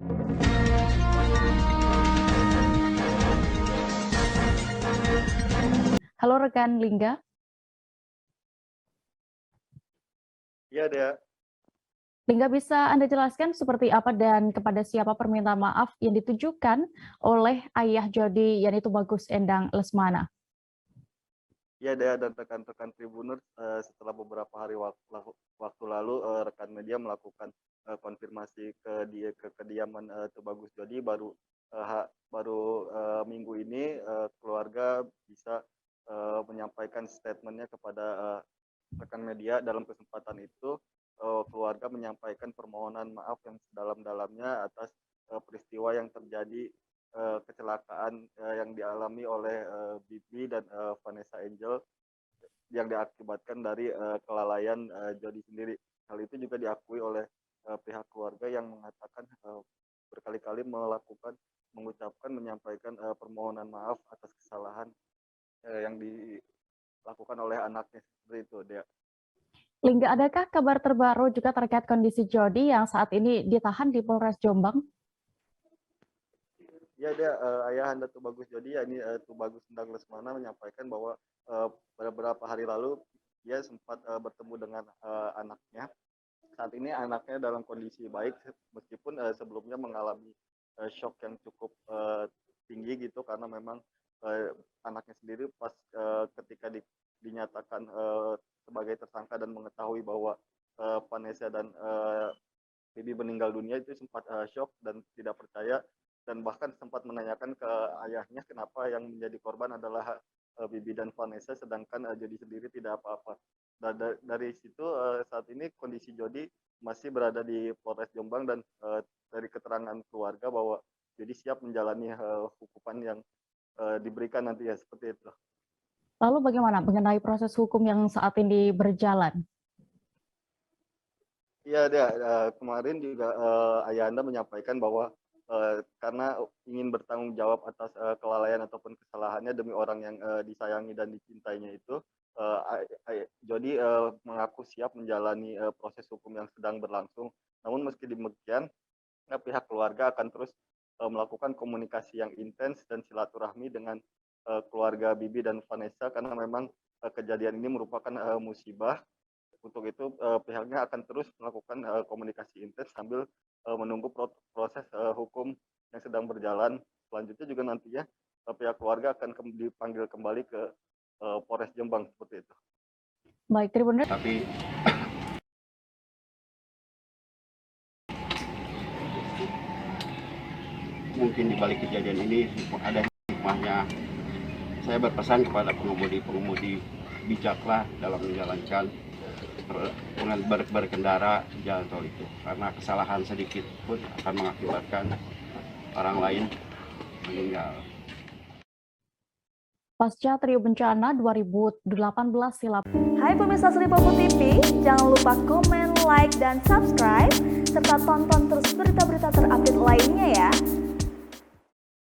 Halo rekan Lingga. Iya, Dea. Lingga, bisa Anda jelaskan seperti apa dan kepada siapa permintaan maaf yang ditujukan oleh ayah Jody, yaitu Bagus Endang Lesmana? Iya, Dea dan rekan-rekan Tribuners, setelah beberapa hari waktu lalu rekan media melakukan konfirmasi ke kediaman Tubagus Jody, baru minggu ini keluarga bisa menyampaikan statementnya kepada rekan media. Dalam kesempatan itu keluarga menyampaikan permohonan maaf yang sedalam-dalamnya atas peristiwa yang terjadi, kecelakaan yang dialami oleh Bibi dan Vanessa Angel yang diakibatkan dari kelalaian Jody sendiri. Hal itu juga diakui oleh pihak keluarga yang mengatakan berkali-kali menyampaikan permohonan maaf atas kesalahan yang dilakukan oleh anaknya, seperti itu, Dea. Lingga, adakah kabar terbaru juga terkait kondisi Jody yang saat ini ditahan di Polres Jombang? Ya, Dea, ayahanda Tubagus Jody, yakni Tubagus Endang Lesmana, menyampaikan bahwa beberapa hari lalu dia sempat bertemu dengan anaknya. Saat ini anaknya dalam kondisi baik, meskipun sebelumnya mengalami shock yang cukup tinggi gitu, karena memang anaknya sendiri pas ketika dinyatakan sebagai tersangka dan mengetahui bahwa Vanessa dan Bibi meninggal dunia, itu sempat shock dan tidak percaya, dan bahkan sempat menanyakan ke ayahnya kenapa yang menjadi korban adalah Bibi dan Vanessa, sedangkan Jody sendiri tidak apa-apa. Dari situ saat ini kondisi Jody masih berada di Polres Jombang, dan dari keterangan keluarga bahwa Jody siap menjalani hukuman yang diberikan nanti, ya, seperti itu. Lalu bagaimana mengenai proses hukum yang saat ini berjalan? Iya, kemarin juga ayahanda menyampaikan bahwa karena ingin bertanggung jawab atas kelalaian ataupun kesalahannya demi orang yang disayangi dan dicintainya itu, Jody mengaku siap menjalani proses hukum yang sedang berlangsung. Namun meski demikian, pihak keluarga akan terus melakukan komunikasi yang intens dan silaturahmi dengan keluarga Bibi dan Vanessa, karena memang kejadian ini merupakan musibah. Untuk itu pihaknya akan terus melakukan komunikasi intens sambil menunggu proses hukum yang sedang berjalan. Selanjutnya juga nantinya pihak keluarga akan dipanggil kembali ke Polres Jombang, seperti itu. Baik, Tribuners. Tapi mungkin di balik kejadian ini ada hikmahnya. Saya berpesan kepada pengemudi bijaklah dalam menjalankan berkendara di jalan tol itu, karena kesalahan sedikit pun akan mengakibatkan orang lain meninggal. Pasca Trio Bencana 2018 silam. Hai pemirsa Sri Popo TV, jangan lupa komen, like, dan subscribe, serta tonton terus berita-berita terupdate lainnya ya.